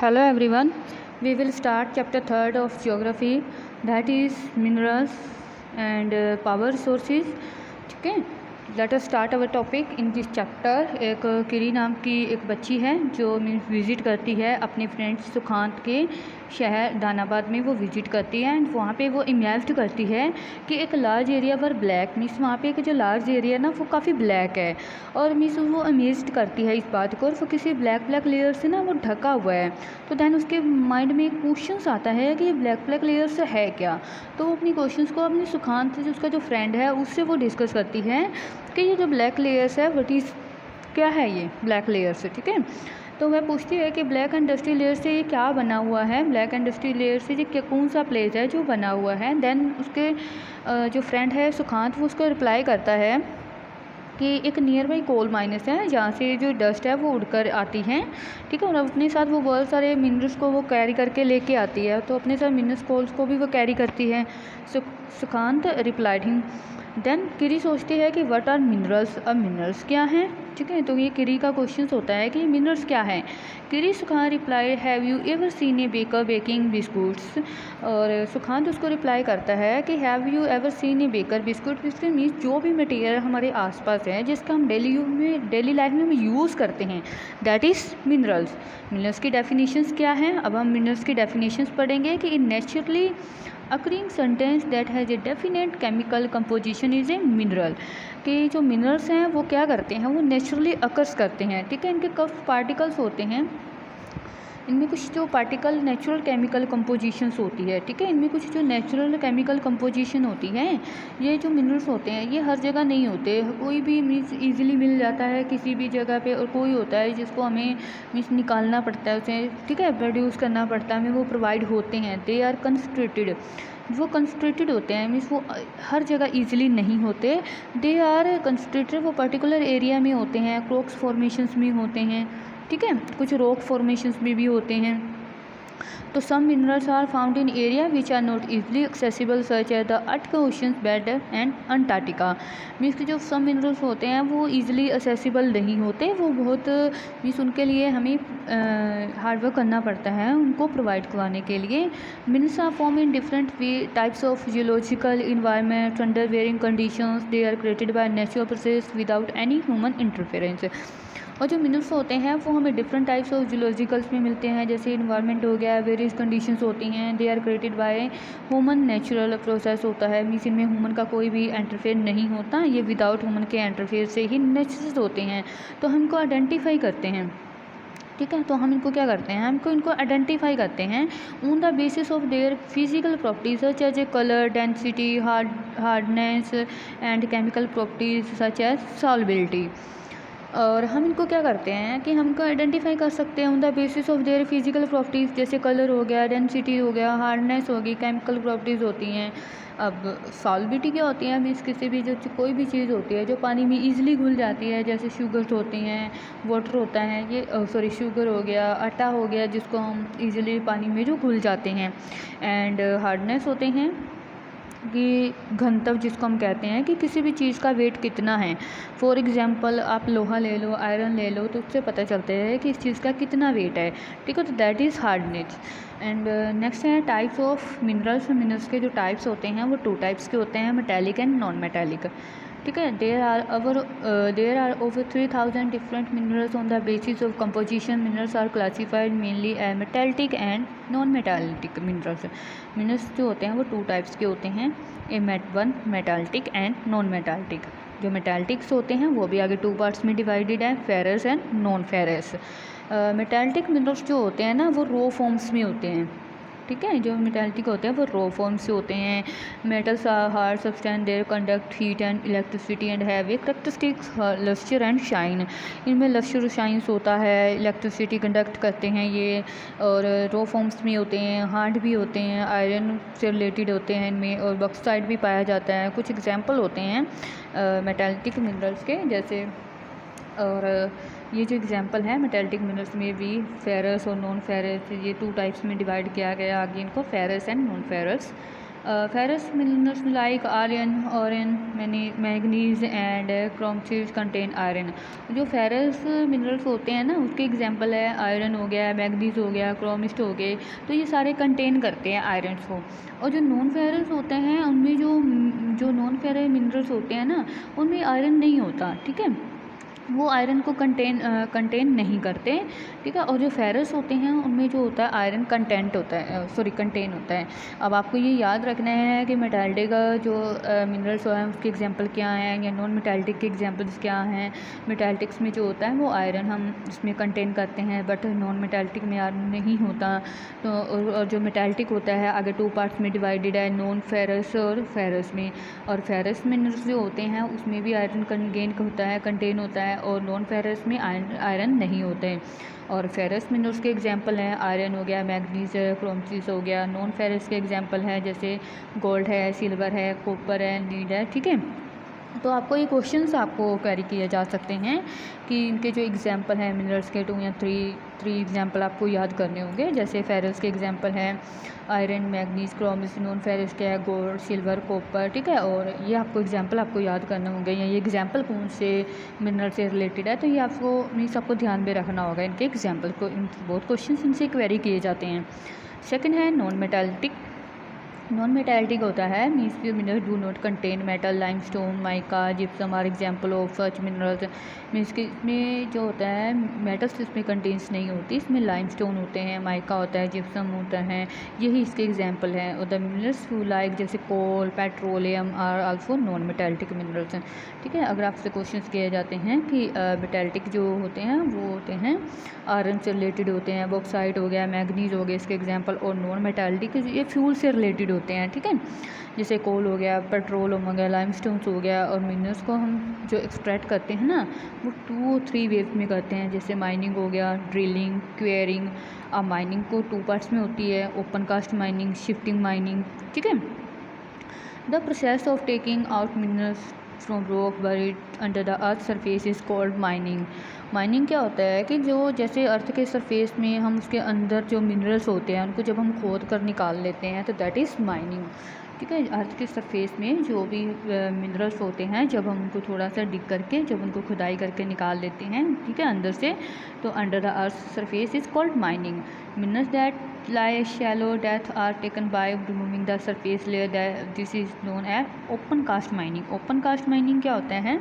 Hello everyone. We will start chapter 3rd of geography, that is minerals and power sources. ठीक है, let us start our topic in this chapter. एक किरी नाम की एक बच्ची है जो मीन्स विज़िट करती है अपने फ्रेंड्स सुखांत के शहर दानाबाद में। वो विज़िट करती है एंड वहाँ पे वो इमेजिन करती है कि एक लार्ज एरिया पर ब्लैक मीन्स वहाँ पे एक जो लार्ज एरिया ना वो काफ़ी ब्लैक है। और मीन्स वो इमेजिन करती है इस बात को, और वो किसी ब्लैक लेयर से ना वो ढका हुआ है। तो दैन उसके माइंड में एक क्वेश्चन आता है कि ये ब्लैक लेयर से है क्या। तो वो अपनी क्वेश्चंस को अपने सुखांत से, जो उसका जो फ्रेंड है, उससे वो डिस्कस करती है कि ये जो ब्लैक लेयर्स है वट इज़ क्या है ये ब्लैक लेयर से। ठीक है, तो वह पूछती है कि ब्लैक एंड डस्टी लेयर से ये क्या बना हुआ है, ब्लैक एंड डस्टी लेयर से ये क्या कौन सा प्लेस है जो बना हुआ है। देन उसके जो फ्रेंड है सुखांत वो उसको रिप्लाई करता है कि एक नियर बाई कोल माइनस है जहाँ से जो डस्ट है वो उड़कर आती है। ठीक है, और अपने साथ वो बहुत सारे मिनरल्स को वो कैरी करके लेके आती है, तो अपने साथ मिनरल्स कोल्स को भी वो कैरी करती है। सुखांत रिप्लाइड हिम। देन किरी सोचती है कि व्हाट आर मिनरल्स, अब मिनरल्स क्या हैं। ठीक है, तो ये किरी का क्वेश्चन होता है कि मिनरल्स क्या है। किरी Sukhant reply have you ever seen a baker baking biscuits. और सुखांत उसको रिप्लाई करता है कि have you ever seen a baker biscuit. इसके मीन्स जो भी मटेरियल हमारे आसपास है जिसका हम डेली लाइफ में हम यूज़ करते हैं, दैट इज़ मिनरल्स। मिनरल्स की डेफिनेशंस क्या हैं, अब हम मिनरल्स की डेफिनेशंस पढ़ेंगे कि in naturally occurring sentence that has a definite chemical composition is a mineral. कि जो मिनरल्स हैं वो क्या करते हैं, वो नेचुरली अकर्स करते हैं। ठीक है, इनके कफ पार्टिकल्स होते हैं, इनमें कुछ जो पार्टिकल नेचुरल केमिकल कंपोजिशंस होती है। ठीक है, इनमें कुछ जो नेचुरल केमिकल कंपोजिशन होती है, ये जो मिनरल्स होते हैं ये हर जगह नहीं होते। कोई भी मीन्स ईजिली मिल जाता है किसी भी जगह पे, और कोई होता है जिसको हमें मीन्स निकालना पड़ता है उसे। ठीक है, प्रोड्यूस करना पड़ता है हमें, वो प्रोवाइड होते हैं। दे आर कंसंट्रेटेड, वो कंसंट्रेटेड होते हैं मीन्स वो हर जगह ईजिली नहीं होते। दे आर कंसंट्रेटेड, वो पर्टिकुलर एरिया में होते हैं, क्रॉक्स फॉर्मेशंस में होते हैं। ठीक है, कुछ रॉक फॉर्मेशंस में भी होते हैं। तो some minerals are found in area which are not easily accessible such as the earth oceans bed and Antarctica. Means कि जो सम मिनरल्स होते हैं वो ईजिली एक्सेसिबल नहीं होते, वो बहुत मीन्स उनके लिए हमें हार्डवर्क करना पड़ता है उनको प्रोवाइड करवाने के लिए। Minerals are form in different types of geological environment under varying conditions. They are created by natural process without any human interference. और जो मिनरल्स होते हैं वो हमें डिफरेंट टाइप्स ऑफ जियोलॉजिकल्स में मिलते हैं, जैसे इन्वायरमेंट हो गया, वेरियस कंडीशंस होती हैं। They are created by human, natural process होता है, मीन्स इनमें ह्यूमन का कोई भी इंटरफेयर नहीं होता, ये विदाउट ह्यूमन के इंटरफेयर से ही नेचुरल होते हैं। तो हम इनको आइडेंटिफाई करते हैं। ठीक है, तो हम इनको क्या करते हैं, हमको इनको आइडेंटिफाई करते हैं on the basis of their physical properties such as a colour, density, hardness and chemical properties such as solubility. और हम इनको क्या करते हैं कि हमको आइडेंटिफाई कर सकते हैं on the basis of their physical properties, जैसे कलर हो गया, डेंसिटी हो गया, हार्डनेस होगी, केमिकल प्रॉपर्टीज़ होती हैं। अब सॉल्युबिलिटी क्या होती है, मीन्स किसी भी जो कोई भी चीज़ होती है जो पानी में ईजिली घुल जाती है, जैसे शुगर्स होती हैं, वाटर होता है, ये शुगर हो गया, आटा हो गया, जिसको हम ईजिली पानी में जो घुल जाते हैं। एंड हार्डनेस होते हैं कि घनत्व जिसको हम कहते हैं कि किसी भी चीज़ का वेट कितना है। फॉर एग्जांपल आप लोहा ले लो, आयरन ले लो, तो उससे पता चलता है कि इस चीज़ का कितना वेट है। ठीक है, तो that is hardness. And next है टाइप्स ऑफ मिनरल्स। मिनरल्स के जो टाइप्स होते हैं वो 2 टाइप्स के होते हैं, मेटालिक एंड नॉन मेटालिक। ठीक है, there are over 3000 different minerals on the basis of composition. Minerals are classified mainly as metallic and non metallic minerals. Minerals जो होते हैं वो 2 टाइप्स के होते हैं, one metallic and non metallic. जो मेटालिक्स होते हैं वो भी आगे 2 पार्ट्स में डिवाइडेड है, ferrous and non ferrous. Metallic minerals जो होते हैं ना वो रॉ फॉर्म्स में होते हैं। ठीक है, जो मेटालिक होते हैं वो रॉ फॉर्म से होते हैं। Metals are hard substance, there conduct heat and electricity and have a characteristics lustre and shine. इनमें लस्टर शाइन्स होता है, इलेक्ट्रिसिटी कंडक्ट करते हैं ये, और रॉ फॉर्म्स में होते हैं, हार्ड भी होते हैं, आयरन से रिलेटेड होते हैं इनमें, और बॉक्साइट भी पाया जाता है। कुछ एग्जाम्पल होते हैं मेटालिक मिनरल्स के, जैसे और ये जो एग्जांपल है मेटालिक मिनरल्स में भी फेरस और नॉन फेरस, ये 2 टाइप्स में डिवाइड किया गया आगे इनको, ferrous and non ferrous. Ferrous minerals like iron manganese and chromites contain iron. जो फेरस मिनरल्स होते हैं ना, उसके एग्जांपल है आयरन हो गया, मैंगनीज हो गया, क्रोमिस्ट हो गए, तो ये सारे कंटेन करते हैं आयरन को। और जो नॉन फेरस होते हैं उनमें जो नॉन फेरस मिनरल्स होते हैं ना, उनमें आयरन नहीं होता, ठीक है, वो आयरन को कंटेन नहीं करते, ठीक है। और जो फेरस होते हैं उनमें जो होता है आयरन कंटेंट होता है, कंटेन होता है। अब आपको ये याद रखना है कि मेटालिक जो मिनरल्स हैं उसके एग्जांपल क्या हैं या नॉन मेटालिक के एग्जांपल्स क्या हैं। मेटालिक्स में जो होता है वो आयरन हम इसमें कंटेन करते हैं, बट नॉन मेटालिक में आयरन नहीं होता। तो और जो मेटालिक होता है आगे 2 पार्ट्स में डिवाइडेड है, नॉन फेरस और फेरस में। और फेरस मिनरल्स जो होते हैं उसमें भी आयरन कंटेन होता है, और नॉन फेरस में आयरन नहीं होते। और फेरस मिनरल्स के एग्जांपल हैं आयरन हो गया, मैग्नीज है, क्रोमसीज हो गया। नॉन फेरस के एग्जांपल हैं जैसे गोल्ड है, सिल्वर है, कॉपर है, लीड है, ठीक है। तो आपको ये क्वेश्चंस आपको कैरी किए जा सकते हैं कि इनके जो एग्जांपल हैं मिनरल्स के 2 या 3 एग्जांपल आपको याद करने होंगे। जैसे फेरस के एग्जांपल हैं आयरन, मैग्नीज, क्रोमिस। नॉन फेरस के है गोल्ड, सिल्वर, कॉपर, ठीक है। और ये आपको एग्जांपल आपको याद करने होंगे, या ये एग्जांपल कौन से मिनरल से रिलेटेड है, तो ये आपको ध्यान में रखना होगा इनके एग्जाम्पल को। बहुत क्वेश्चन इनसे क्वेरी किए जाते हैं। सेकेंड है नॉन मेटालिक। नॉन मेटालिक होता है means minerals do not contain metal, limestone, mica, gypsum are example of such minerals. Means कि इसमें जो होता है मेटल्स इसमें कंटेन्स नहीं होती, इसमें लाइमस्टोन होते हैं, माइका होता है, जिप्सम होता है, यही इसके एग्जांपल हैं। और द मिनरल्स लाइक जैसे coal, petroleum are also non metallic minerals हैं, ठीक है। अगर आपसे क्वेश्चन किए जाते हैं कि मेटालिक जो होते हैं वो होते हैं आयरन से रिलेटेड होते हैं, बॉक्साइट हो गया, मैग्नीज हो गया इसके एग्जांपल। और नॉन मेटालिक ये फ्यूल से रिलेटेड होते हैं, ठीक है। जैसे कोल हो गया, पेट्रोल हो गया, लाइमस्टोन्स हो गया। और मिनरल्स को हम जो एक्सट्रैक्ट करते हैं ना वो 2 और 3 वेव में करते हैं, जैसे माइनिंग हो गया, ड्रिलिंग, क्वेरिंग। अब माइनिंग को 2 पार्ट्स में होती है, open cast mining, shifting mining, ठीक है। The process of taking out minerals from rock buried under the earth surface is called mining. Mining क्या होता है कि जो जैसे अर्थ के सरफेस में हम उसके अंदर जो मिनरल्स होते हैं उनको जब हम खोद कर निकाल लेते हैं तो दैट इज़ माइनिंग, ठीक है। अर्थ के सरफेस में जो भी मिनरल्स होते हैं जब हम उनको थोड़ा सा डिग करके जब उनको खुदाई करके निकाल लेते हैं, ठीक है, अंदर से, तो under the earth surface is called mining. Minerals that lie shallow depth are taken by removing the surface layer, this is known as open cast mining। open cast mining क्या होता है?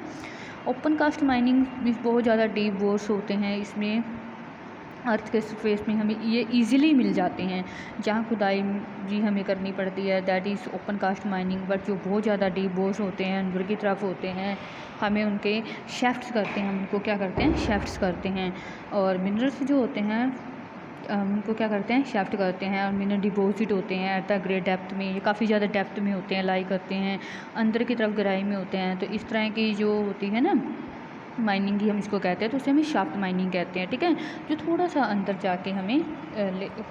open cast mining में बहुत ज़्यादा deep bourse होते हैं, इसमें अर्थ के सरफेस में हमें ये इजीली मिल जाते हैं, जहाँ खुदाई जी हमें करनी पड़ती है, that is open cast mining. But जो बहुत ज़्यादा डीप बोर्स होते हैं, अंदर की तरफ होते हैं, हमें उनके शेफ्ट्स करते हैं, हम उनको क्या करते हैं, शेफ्ट्स करते हैं। और मिनरल्स जो होते हैं उनको क्या करते हैं, शेफ्ट करते हैं। और मिनरल डिपॉजिट होते हैं एट द ग्रेट डेप्थ में, ये काफ़ी ज़्यादा डेप्थ में होते हैं, लाई करते हैं, अंदर की तरफ गहराई में होते हैं। तो इस तरह की जो होती है ना माइनिंग ही हम इसको कहते हैं, तो उसे हमें शाफ्ट माइनिंग कहते हैं, ठीक है, जो थोड़ा सा अंदर जाके हमें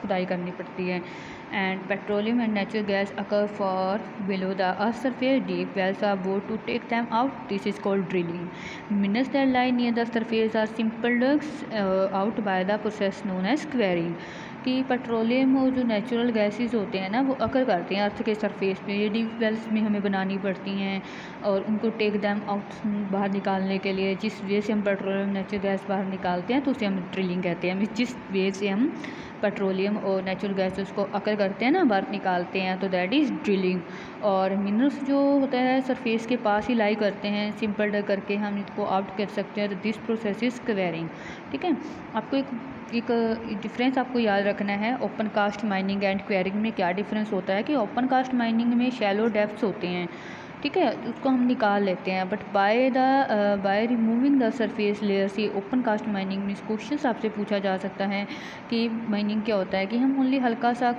खुदाई करनी पड़ती है। And petroleum and natural gas occur far below the earth surface, deep wells are bored to take them out, this is called drilling. Minerals that lie near the surface are simple dugs out by the process known as quarrying. कि petroleum और जो natural gases होते हैं ना वो अकर करते हैं अर्थ के सरफेस पे, ये डीप वेल्स में हमें बनानी पड़ती हैं, और उनको टेक दैम आउट बाहर निकालने के लिए जिस वे से हम पेट्रोलियम नेचुरल गैस बाहर निकालते हैं तो उसे हम ड्रिलिंग कहते हैं। जिस वे से हम पेट्रोलियम और नेचुरल गैस उसको अकर करते हैं ना, बाहर निकालते हैं, तो दैट इज़ ड्रिलिंग। और मिनरल्स जो होता है सरफेस के पास ही लाई करते हैं, सिंपल डग करके हम इसको आउट कर सकते हैं, तो दिस प्रोसेस इज़ क्वेरिंग, ठीक है। आपको एक डिफरेंस आपको याद रखना है, open cast mining and quarrying में क्या डिफरेंस होता है कि ओपन कास्ट माइनिंग में शैलो डेप्थ्स होते हैं, ठीक है, उसको हम निकाल लेते हैं। But by removing the surface layer से ओपन कास्ट माइनिंग में क्वेश्चन आपसे पूछा जा सकता है कि माइनिंग क्या होता है, कि हम ओनली हल्का सा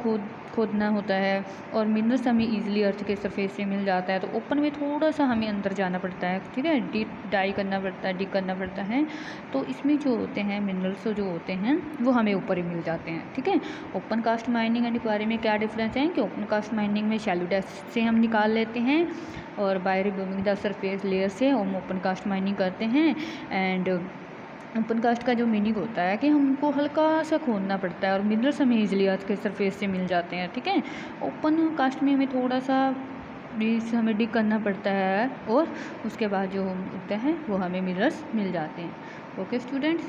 खोदना होता है और मिनरल्स हमें ईजिली अर्थ के सरफेस से मिल जाता है। तो ओपन में थोड़ा सा हमें अंदर जाना पड़ता है, ठीक है, डीप डाई करना पड़ता है, डिग करना पड़ता है। तो इसमें जो होते हैं मिनरल्स जो होते हैं वो हमें ऊपर ही मिल जाते हैं, ठीक है। Open cast mining and quarry में क्या डिफरेंस है कि ओपन कास्ट माइनिंग में शैलो डेप्थ से हम निकाल लेते हैं, और by removing the surface layer से हम ओपन कास्ट माइनिंग करते हैं। एंड ओपन कास्ट का जो मीनिंग होता है कि हमको हल्का सा खोदना पड़ता है और मिनरल्स हमें ईजिली अर्थ के सरफेस से मिल जाते हैं, ठीक है। ओपन कास्ट में हमें थोड़ा सा बीच हमें डिग करना पड़ता है और उसके बाद जो होते हैं वो हमें मिनरल्स मिल जाते हैं। Okay students.